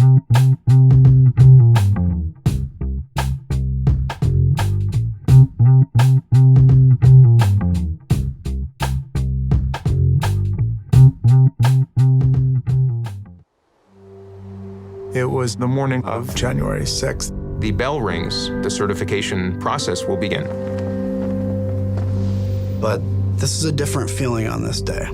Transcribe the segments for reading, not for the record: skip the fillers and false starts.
It was the morning of January 6th. The bell rings, the certification process will begin. But this is a different feeling on this day.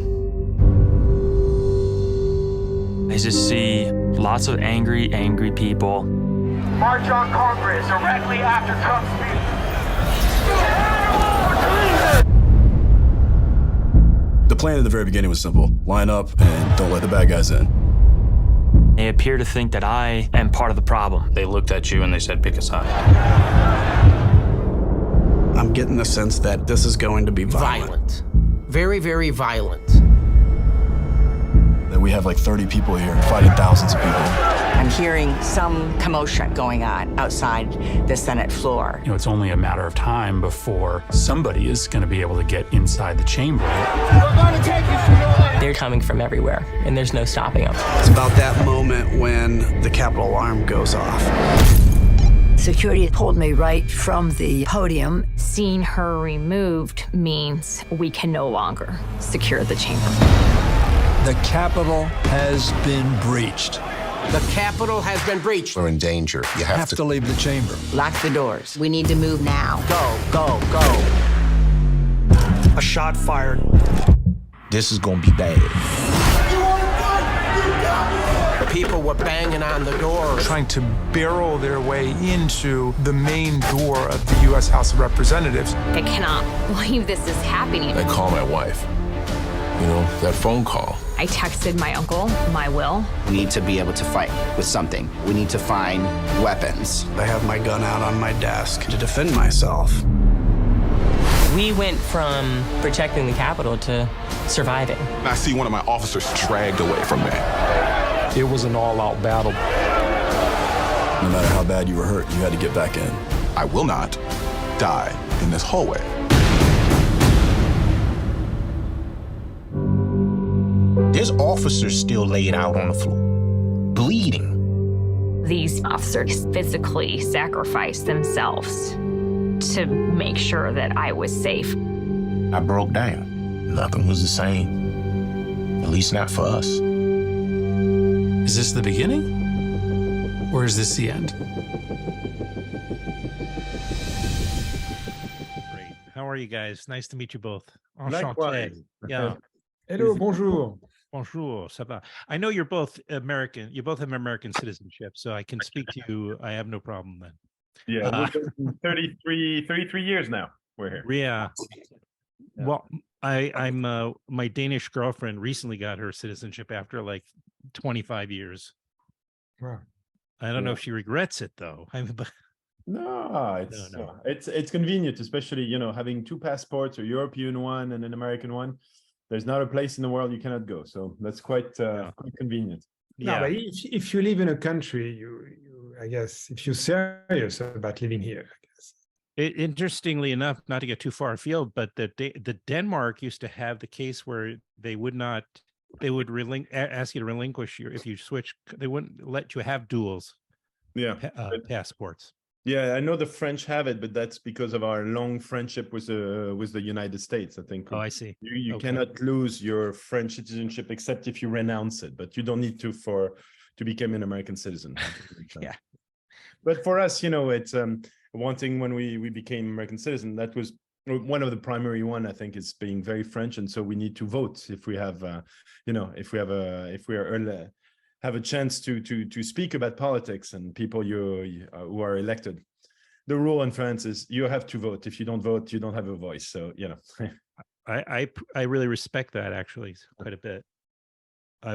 I just see lots of angry people. March on Congress directly after Trump's speech. The plan at the very beginning was simple. Line up and don't let the bad guys in. They appear to think that I am part of the problem. They looked at you and they said, pick a side. I'm getting the sense that this is going to be violent. Very, very violent. That we have like 30 people here fighting thousands of people. I'm hearing some commotion going on outside the Senate floor. You know, it's only a matter of time before somebody is going to be able to get inside the chamber. We're going to take you to your land. They're coming from everywhere, and there's no stopping them. It's about that moment when the Capitol alarm goes off. Security pulled me right from the podium. Seeing her removed means we can no longer secure the chamber. The Capitol has been breached. The Capitol has been breached. We're in danger. You have to leave the chamber. Lock the doors. We need to move now. Go. A shot fired. This is gonna be bad. People were banging on the doors, Trying to barrel their way into the main door of the U.S. House of Representatives. I cannot believe this is happening. I call my wife. You know, that phone call. I texted my uncle, my will. We need to be able to fight with something. We need to find weapons. I have my gun out on my desk to defend myself. We went from protecting the Capitol to surviving. I see one of my officers dragged away from me. It was an all-out battle. No matter how bad you were hurt, you had to get back in. I will not die in this hallway. There's officers still laid out on the floor, bleeding. These officers physically sacrificed themselves to make sure that I was safe. I broke down. Nothing was the same, at least not for us. Is this the beginning? Or is this the end? Great. How are you guys? Nice to meet you both. Likewise. Yeah. Hello, bonjour. Bonjour, ça va. I know you're both American. You both have American citizenship, so I can speak to you. I have no problem then. Yeah, 33 years now we're here. Yeah. Well, I'm my Danish girlfriend recently got her citizenship after like 25 years. Wow. I don't know if she regrets it though. No, it's convenient, especially, you know, having two passports, a European one and an American one. There's not a place in the world you cannot go, so that's quite convenient. No, but if you live in a country, you I guess if you're serious about living here, I guess. Interestingly enough, not to get too far afield, but the Denmark used to have the case where they would ask you to relinquish if you switch. They wouldn't let you have duals. Yeah, passports. Yeah, I know the French have it, but that's because of our long friendship with the United States, I think. Oh, I see. You cannot lose your French citizenship except if you renounce it, but you don't need to become an American citizen. Yeah. But for us, you know, it's one thing when we became American citizen, that was one of the primary one, I think, is being very French, and so we need to vote if we have, have a chance to speak about politics and people who are elected. The rule in France is you have to vote. If you don't vote, you don't have a voice. So, you know. I really respect that actually quite a bit. I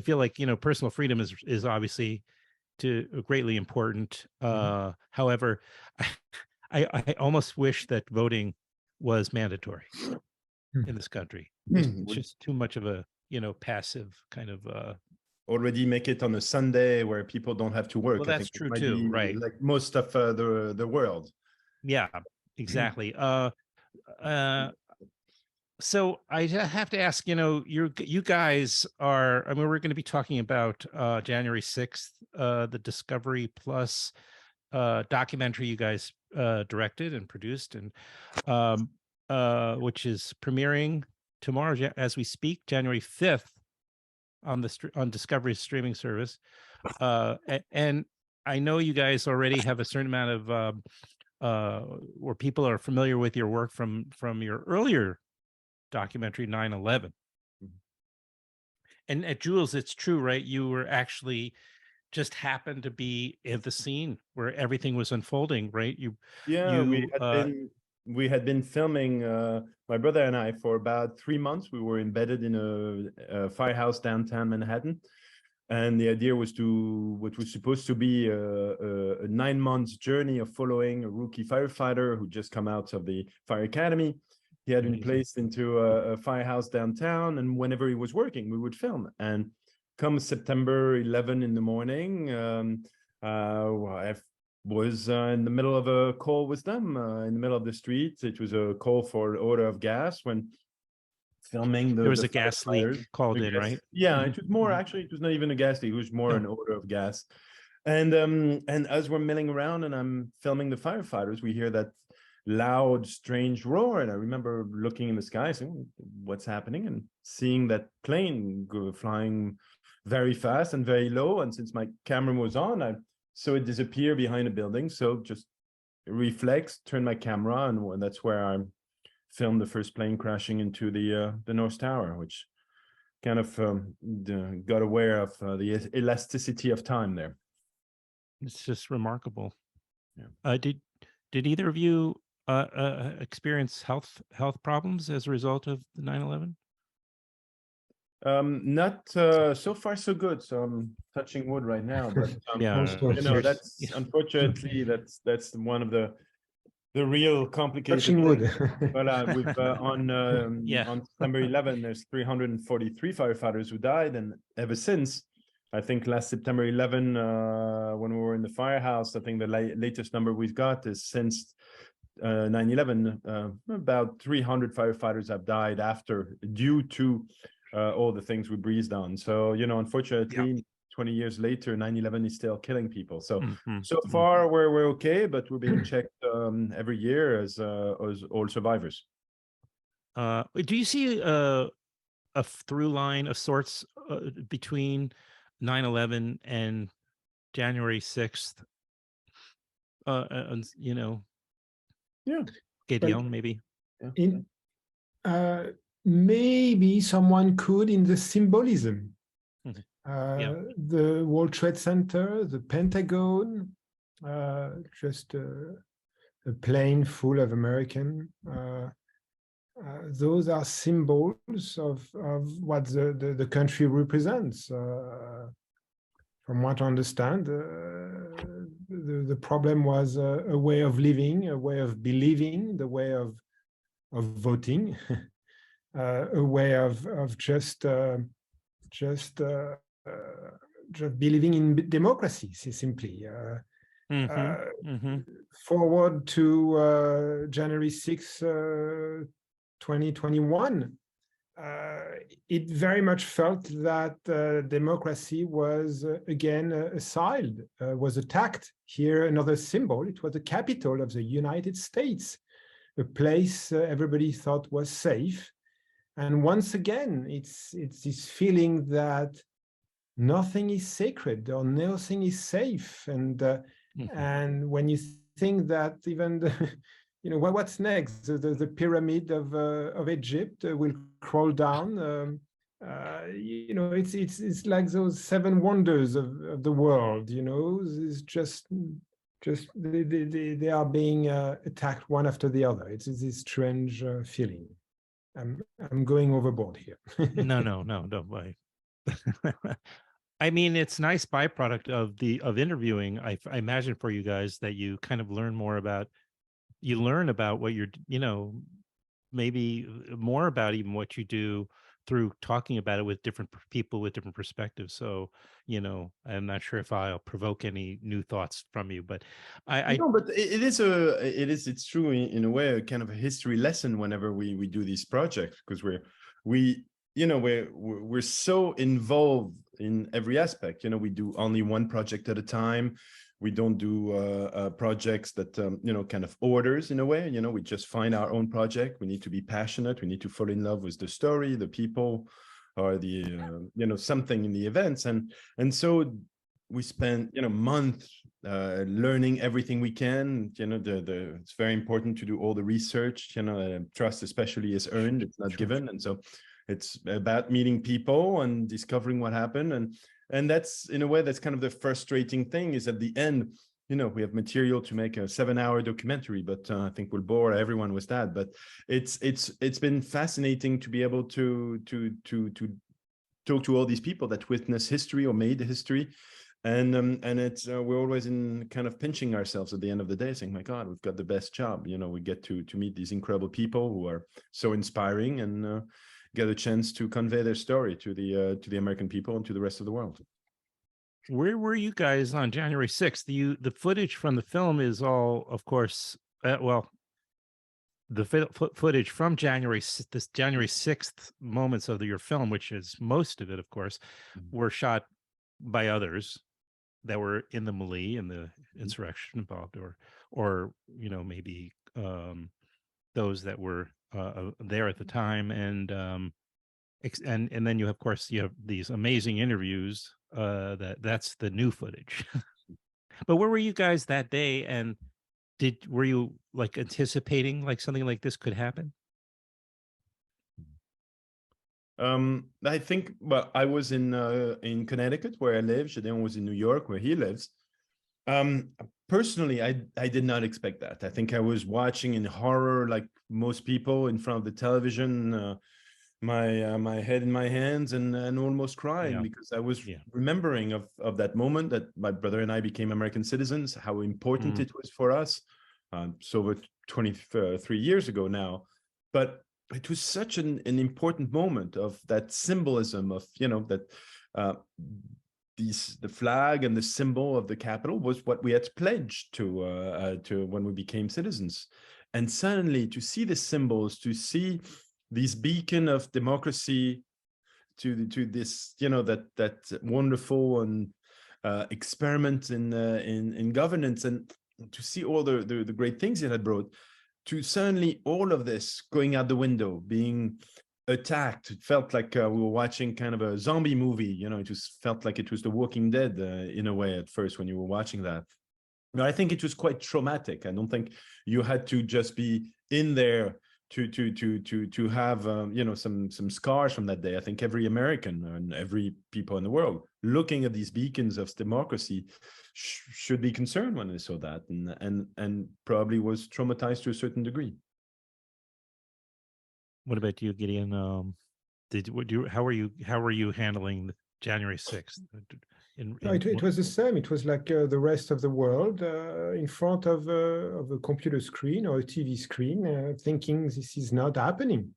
feel like, you know, personal freedom is obviously greatly important. However, I almost wish that voting was mandatory in this country. It's just too much of a, you know, passive kind of already make it on a Sunday where people don't have to work. Well, that's true too, right? Like most of the world. Yeah, exactly. So I have to ask, you guys are, I mean, we're going to be talking about January 6th, the Discovery Plus documentary you guys directed and produced, and which is premiering tomorrow as we speak, January 5th on Discovery's streaming service. And I know you guys already have a certain amount of where people are familiar with your work from your earlier documentary 9/11. And at Jules, it's true, right? You were actually just happened to be at the scene where everything was unfolding, right? We had been filming, my brother and I, for about 3 months. We were embedded in a firehouse downtown Manhattan, and the idea was what was supposed to be a 9 months journey of following a rookie firefighter who just come out of the fire academy. He had been placed into a firehouse downtown, and whenever he was working, we would film. And come September 11 in the morning, I was in the middle of a call with them in the middle of the street. It was a call for order of gas when filming. There was a gas leak called in, right? Yeah, it was more, actually, it was not even a gas leak. It was more an order of gas. And as we're milling around and I'm filming the firefighters, we hear that loud, strange roar. And I remember looking in the sky, saying, what's happening? And seeing that plane flying very fast and very low. And since my camera was on, I saw it disappear behind a building. So just reflex, turn my camera, and that's where I filmed the first plane crashing into the North Tower, which kind of got aware of the elasticity of time there. It's just remarkable. Yeah. Did either of you experience health problems as a result of the 9/11? Not so far so good. So I'm touching wood right now, but that's unfortunately that's one of the real complicated touching wood. But we've on September 11, there's 343 firefighters who died, and ever since, I think last September 11, when we were in the firehouse, I think the latest number we've got is since 9/11, about 300 firefighters have died due to all the things we breathed on. So, unfortunately, 20 years later, 9/11 is still killing people. So, so far we're okay, but we're being checked every year as all survivors. Do you see a through line of sorts between 9/11 and January 6th? Gédéon, maybe. Maybe someone could in the symbolism. The World Trade Center, the Pentagon, just a plane full of Americans. Those are symbols of what the country represents. From what I understand, the problem was a way of living, a way of believing, the way of voting, a way of just believing in democracy, simply. Forward to January 6, 2021, it very much felt that democracy was again assailed, was attacked. Here, another symbol, it was the capital of the United States, a place everybody thought was safe. And once again, it's this feeling that nothing is sacred or nothing is safe. And when you think that even what's next? The pyramid of Egypt will crawl down. It's like those seven wonders of the world. It's just they are being attacked one after the other. It's this strange feeling. I'm going overboard here. No, don't worry. I mean, it's a nice byproduct of interviewing. I imagine for you guys that you kind of learn about what you're, maybe more about even what you do through talking about it with different people with different perspectives. So, you know, I'm not sure if I'll provoke any new thoughts from you, but No, but it's true in a way, a kind of a history lesson whenever we do these projects, because we're so involved in every aspect. You know, we do only one project at a time. We don't do projects that, kind of orders in a way. You know, we just find our own project. We need to be passionate. We need to fall in love with the story, the people, or the, something in the events. And so we spend, months learning everything we can. You know, it's very important to do all the research. You know, trust especially is earned. It's not given. And so it's about meeting people and discovering what happened. And that's, in a way, that's kind of the frustrating thing, is at the end, we have material to make a 7-hour documentary, but I think we'll bore everyone with that. But it's been fascinating to be able to talk to all these people that witness history or made the history. And it's we're always in kind of pinching ourselves at the end of the day, saying, my God, we've got the best job. We get to meet these incredible people who are so inspiring, and get a chance to convey their story to the American people and to the rest of the world. Where were you guys on January 6th? The footage from the film is all, of course, the footage from January 6th moments of your film, which is most of it, of course, were shot by others that were in the melee and the insurrection involved, or maybe those that were there at the time, and then you have these amazing interviews. That's the new footage. But where were you guys that day, and were you like anticipating like something like this could happen? I think, well, I was in Connecticut, where I live. Gédéon was in New York, where he lives. Personally, I did not expect that. I think I was watching in horror, like most people, in front of the television, my head in my hands, and almost crying, because I was remembering of that moment that my brother and I became American citizens, how important it was for us. So over 23 years ago now, but it was such an important moment of that symbolism of, that the flag and the symbol of the Capitol was what we had pledged to when we became citizens. And suddenly to see the symbols, to see this beacon of democracy, to this, that wonderful and experiment in governance, and to see all the great things it had brought, to suddenly all of this going out the window, being attacked. It felt like we were watching kind of a zombie movie. It just felt like it was The Walking Dead in a way at first when you were watching that. No, I think it was quite traumatic. I don't think you had to just be in there to have some scars from that day. I think every American and every people in the world looking at these beacons of democracy should be concerned when they saw that, and probably was traumatized to a certain degree. What about you, Gideon? How were you handling January 6th? It was the same. It was like the rest of the world in front of a computer screen or a TV screen, thinking this is not happening.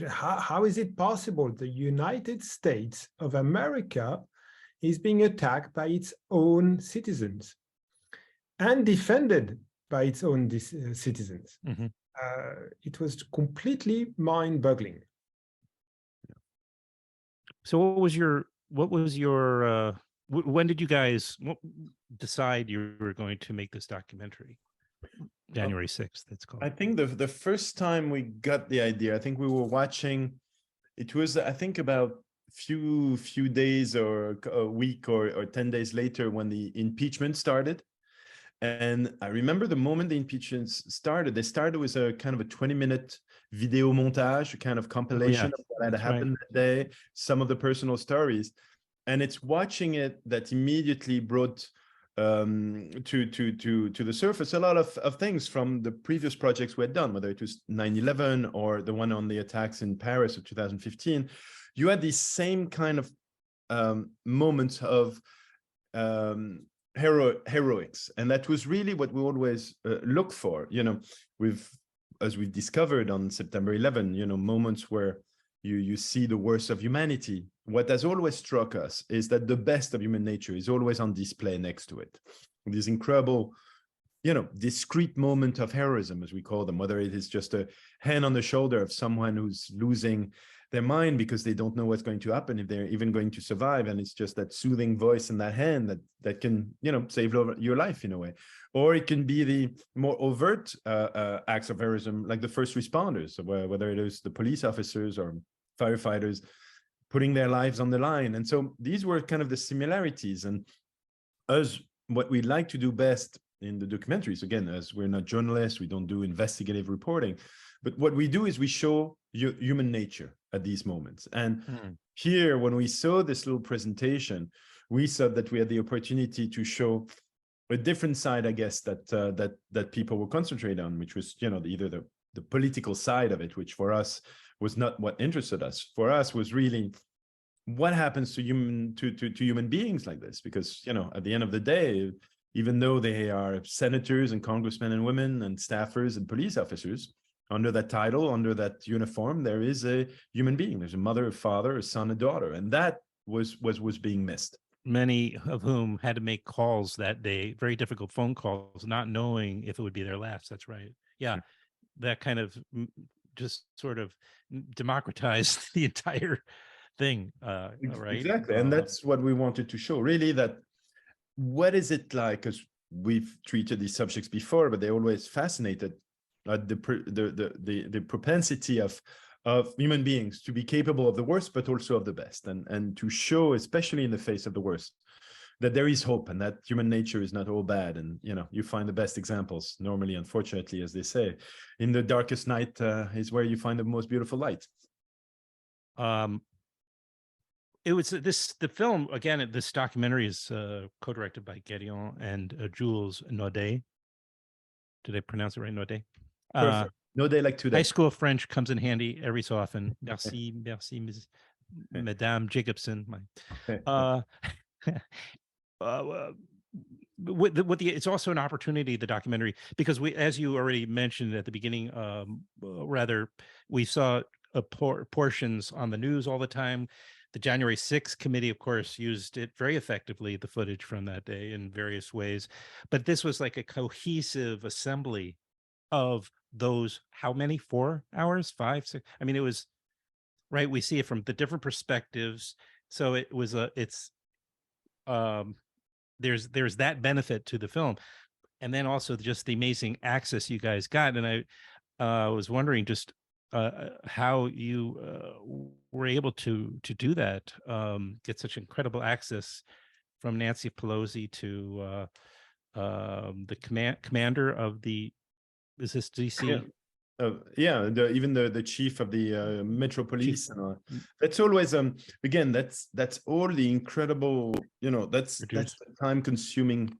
How is it possible the United States of America is being attacked by its own citizens and defended by its own citizens? Mm-hmm. It was completely mind-boggling. So what was your when did you guys decide you were going to make this documentary? January 6th, it's called. I think the first time we got the idea, I think we were watching, it was, I think, about few days or a week or 10 days later when the impeachment started. And I remember the moment the impeachment started, they started with a kind of a 20-minute video montage, a kind of compilation of what had happened that day, some of the personal stories. And it's watching it that immediately brought to the surface a lot of things from the previous projects we had done, whether it was 9/11 or the one on the attacks in Paris of 2015. You had these same kind of moments of heroics, and that was really what we always look for. As we've discovered on September 11, moments where you see the worst of humanity. What has always struck us is that the best of human nature is always on display next to it. These incredible, discrete moment of heroism, as we call them, whether it is just a hand on the shoulder of someone who's losing their mind because they don't know what's going to happen, if they're even going to survive, and it's just that soothing voice in that hand that can save your life in a way. Or it can be the more overt acts of heroism, like the first responders, whether it is the police officers or firefighters putting their lives on the line. And so these were kind of the similarities. And us, what we like to do best in the documentaries, again, as we're not journalists, we don't do investigative reporting, but what we do is we show human nature at these moments. And here, when we saw this little presentation, we saw that we had the opportunity to show a different side, I guess, that people were concentrating on, which was, either the political side of it, which for us was not what interested us. For us was really what happens to human beings like this, because at the end of the day, even though they are senators and congressmen and women and staffers and police officers, under that title, under that uniform, there is a human being. There's a mother, a father, a son, a daughter, and that was being missed. Many of whom had to make calls that day, very difficult phone calls, not knowing if it would be their last. That's right. Yeah, that kind of just sort of democratized the entire thing, right? Exactly, and that's what we wanted to show, really, that what is it like, because we've treated these subjects before, but they always fascinated the propensity of human beings to be capable of the worst, but also of the best, and to show, especially in the face of the worst, that there is hope and that human nature is not all bad. And you find the best examples normally, unfortunately, as they say, in the darkest night is where you find the most beautiful light. It was the film, again, this documentary is co-directed by Gédéon and Jules Naudet. Did I pronounce it right? Naudet. Perfect. Naudet, like today. High school French comes in handy every so often. Merci, Ms. Madame Jacobson. It's also an opportunity, the documentary, because as you already mentioned at the beginning, we saw portions on the news all the time. The January 6th committee, of course, used it very effectively, the footage from that day, in various ways. But this was like a cohesive assembly of those, how many, 4 hours, 5, 6? I mean, it was, right, we see it from the different perspectives. So it was there's that benefit to the film. And then also just the amazing access you guys got. And I was wondering just how you were able to do that, get such incredible access from Nancy Pelosi to the commander of the, is this DC? Yeah, even the chief of the Metro Police. That's always again, that's all the incredible, that's the time-consuming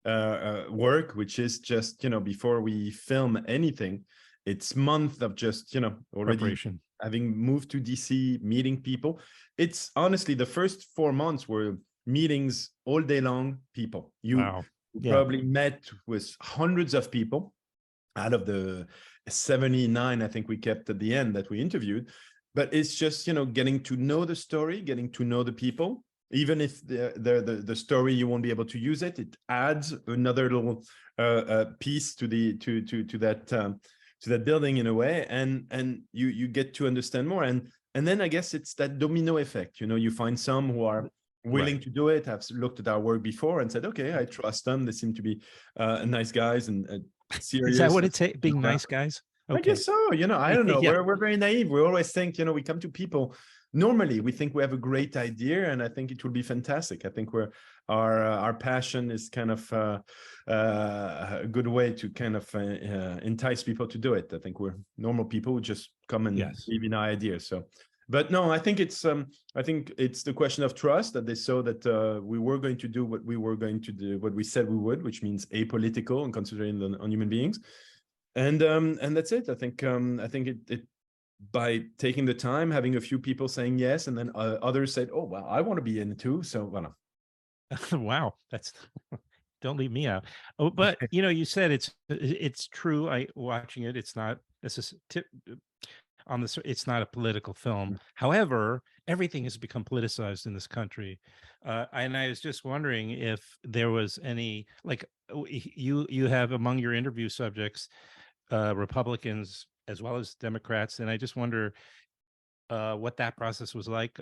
work, which is just before we film anything, it's month of just already having moved to DC, meeting people. It's honestly the first 4 months were meetings all day long. People, you probably met with hundreds of people out of the 79 I think we kept at the end that we interviewed. But it's just getting to know the story, getting to know the people. Even if the story, you won't be able to use it, it adds another little piece to that building in a way, and you get to understand more, and then I guess it's that domino effect. You find some who are willing to do it, have looked at our work before and said, okay, I trust them, they seem to be nice guys and serious. Is that what it's being nice guys? Okay. I guess so. I don't know. We're very naive. We always think, we come to people. Normally, we think we have a great idea, and I think it will be fantastic. I think our passion is kind of a good way to kind of entice people to do it. I think we're normal people who just come and believe in our ideas. So, but no, I think it's the question of trust, that they saw that we were going to do what we were going to do, what we said we would, which means apolitical and considering on human beings. And that's it. I think it by taking the time, having a few people saying yes, and then others said, "Oh, well, I want to be in it too." So, well, wow, that's don't leave me out. Oh, but you said it's true. Watching it, it's not. on this. It's not a political film. However, everything has become politicized in this country, and I was just wondering if there was any, like, you have among your interview subjects Republicans as well as Democrats, and I just wonder what that process was like.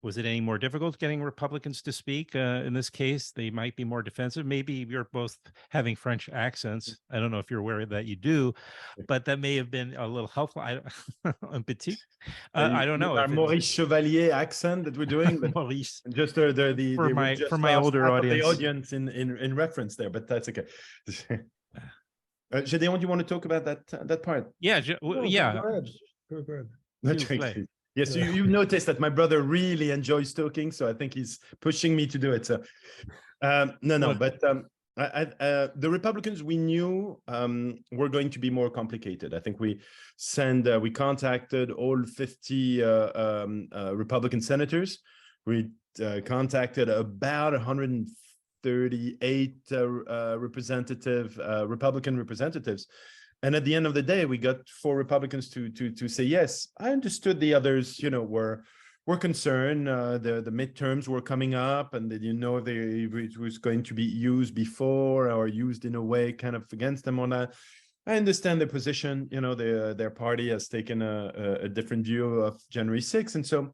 Was it any more difficult getting Republicans to speak? In this case, they might be more defensive. Maybe you're both having French accents. I don't know if you're aware that you do, but that may have been a little helpful. Un petit. I don't know. Our Maurice Chevalier accent that we're doing, but Maurice. Just for my older audience. The audience in reference there, but that's okay. Gédéon, do you want to talk about that part? Yeah, yeah. Go ahead. Yes, you noticed that my brother really enjoys talking, so I think he's pushing me to do it. So, but the Republicans we knew were going to be more complicated. I think we contacted all 50 Republican senators. We contacted about 138 Republican representatives. And at the end of the day, we got 4 Republicans to say yes. I understood the others, were concerned. The midterms were coming up, and they didn't know if it was going to be used before or used in a way kind of against them or not. I understand their position. Their party has taken a different view of January 6th, and so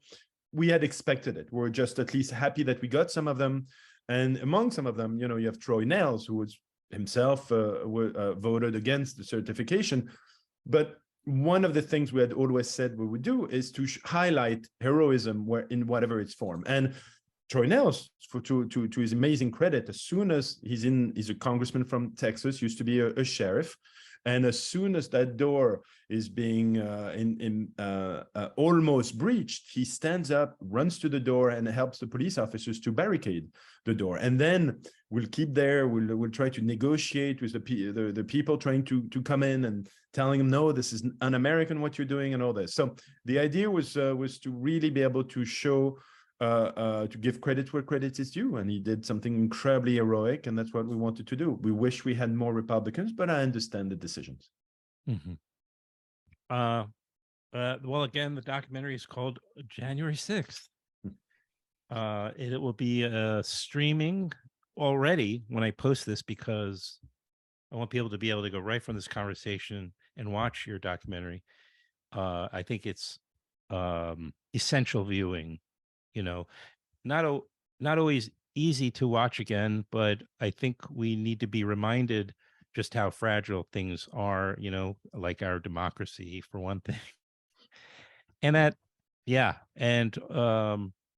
we had expected it. We're just at least happy that we got some of them. And among some of them, you have Troy Nehls, who was himself voted against the certification. But one of the things we had always said we would do is to highlight heroism in whatever its form. And Troy Nehls, to his amazing credit, as soon as he's a congressman from Texas, used to be a sheriff. And as soon as that door is being almost breached, he stands up, runs to the door, and helps the police officers to barricade the door. And then we'll keep there. We'll try to negotiate with the people trying to come in and telling them, no, this is un-American what you're doing and all this. So the idea was to really be able to show, to give credit where credit is due. And he did something incredibly heroic, and that's what we wanted to do. We wish we had more Republicans, but I understand the decisions. Mm-hmm. Well, again, the documentary is called January 6th. It will be streaming already when I post this, because I want people to be able to go right from this conversation and watch your documentary. I think it's essential viewing. Not always easy to watch again, but I think we need to be reminded just how fragile things are, like our democracy, for one thing. And that, yeah. And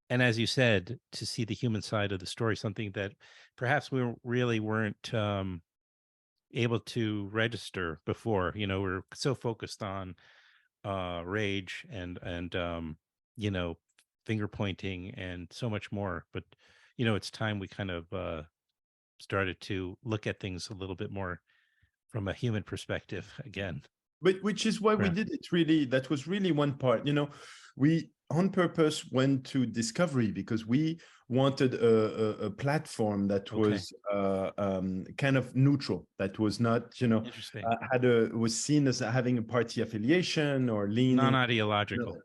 as you said, to see the human side of the story, something that perhaps we really weren't able to register before. We're so focused on rage and finger pointing and so much more. But, it's time we kind of started to look at things a little bit more from a human perspective again. But which is why we did it, really. That was really one part. We on purpose went to Discovery because we wanted a platform that was kind of neutral, that was not, was seen as having a party affiliation or leaning non-ideological.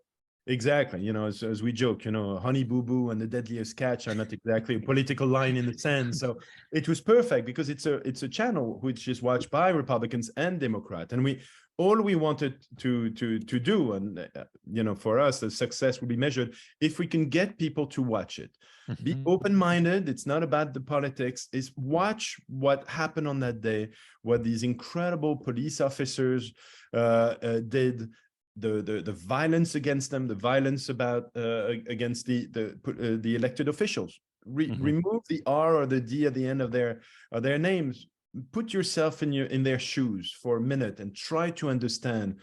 Exactly. As we joke, Honey Boo Boo and The Deadliest Catch are not exactly a political line in the sand. So it was perfect because it's a channel which is watched by Republicans and Democrats. And all we wanted to do, and for us, the success will be measured if we can get people to watch it. Mm-hmm. Be open-minded. It's not about the politics. It's watch what happened on that day, what these incredible police officers did. The violence against them, the violence against the elected officials. Remove the R or the D at the end of their names. Put yourself in their shoes for a minute and try to understand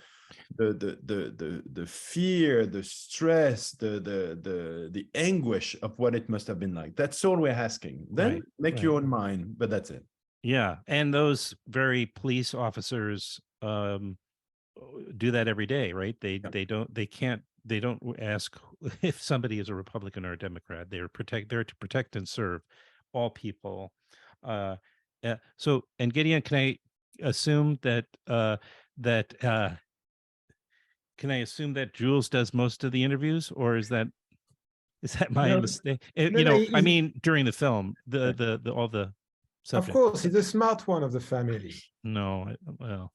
the fear, the stress, the anguish of what it must have been like. That's all we're asking. Then make your own mind, but that's it. Yeah, and those very police officers do that every day, right? They don't ask if somebody is a Republican or a Democrat. They're to protect and serve all people. So, and Gédéon, can I assume that can I assume that Jules does most of the interviews, or is that my mistake? I mean, during the film, the all the subjects. Of course, he's the smart one of the family. No, well.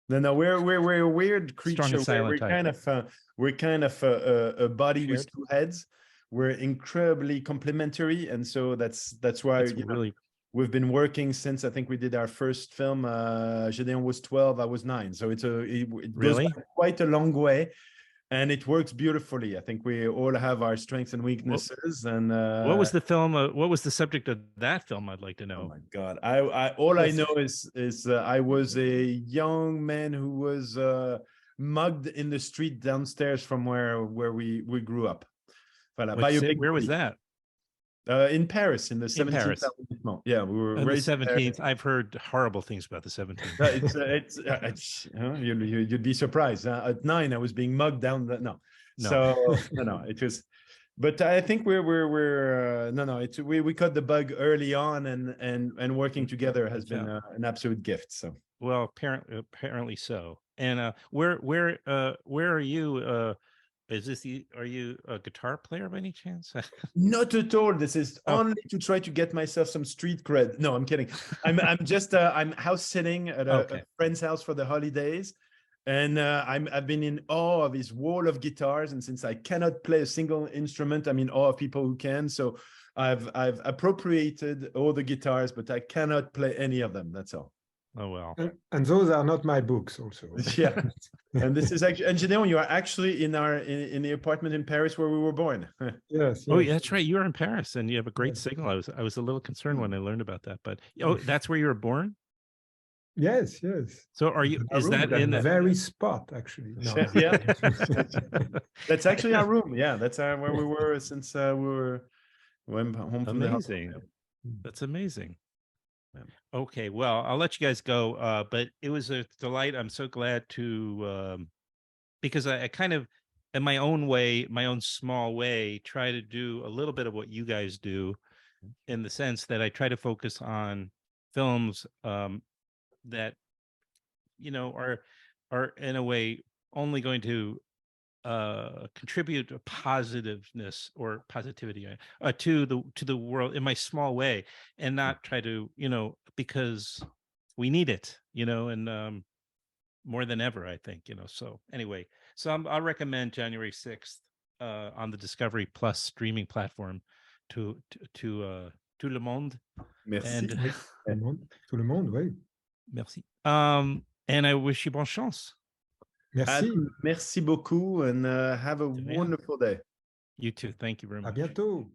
No, we're a weird creature. Strong and silent type. We're kind of a body with two heads. We're incredibly complementary, and so that's why we've been working since I think we did our first film. Gédéon was 12, I was 9, so it goes back quite a long way, and it works beautifully. I think we all have our strengths and weaknesses. And what was the film? What was the subject of that film? I'd like to know. Oh my God! I know is I was a young man who was mugged in the street downstairs from where we grew up. Voilà, where was that? In Paris, in the 17th arrondissement. Yeah, we were raised in the 17th. I've heard horrible things about the 17th. You'd be surprised. At 9, I was being mugged down. No. So no, it was. But I think we caught the bug early on, and working together has been an absolute gift. So well, apparently so. And where are you? Are you a guitar player by any chance? Not at all. This is only to try to get myself some street cred. No, I'm kidding. I'm just I'm house sitting at a friend's house for the holidays, and I've been in awe of his wall of guitars. And since I cannot play a single instrument, I'm in awe of people who can. So I've appropriated all the guitars, but I cannot play any of them. That's all. Oh well. And those are not my books also. Yeah. And this is actually, and Gédéon, you are actually in the apartment in Paris where we were born. Yes. Oh, yeah, that's right. You are in Paris, and you have a great signal. I was a little concerned when I learned about that, but that's where you were born? Yes. So are you? Is that in the very spot actually? No. Yeah. That's actually our room. Yeah, that's where we were since we went home from the hospital. That's amazing. Okay, well, I'll let you guys go, but it was a delight. I'm so glad to, because I kind of, in my own way, my own small way, try to do a little bit of what you guys do, in the sense that I try to focus on films that, are in a way only going to contribute to positiveness or positivity to the world in my small way, and not try to because we need it and more than ever, I think. So anyway, I'll recommend January 6th on the Discovery Plus streaming platform to tout le monde. Merci. Tout le monde, oui. Merci. And I wish you bonne chance. Merci beaucoup, and have a wonderful day. You too. Thank you very much. À bientôt.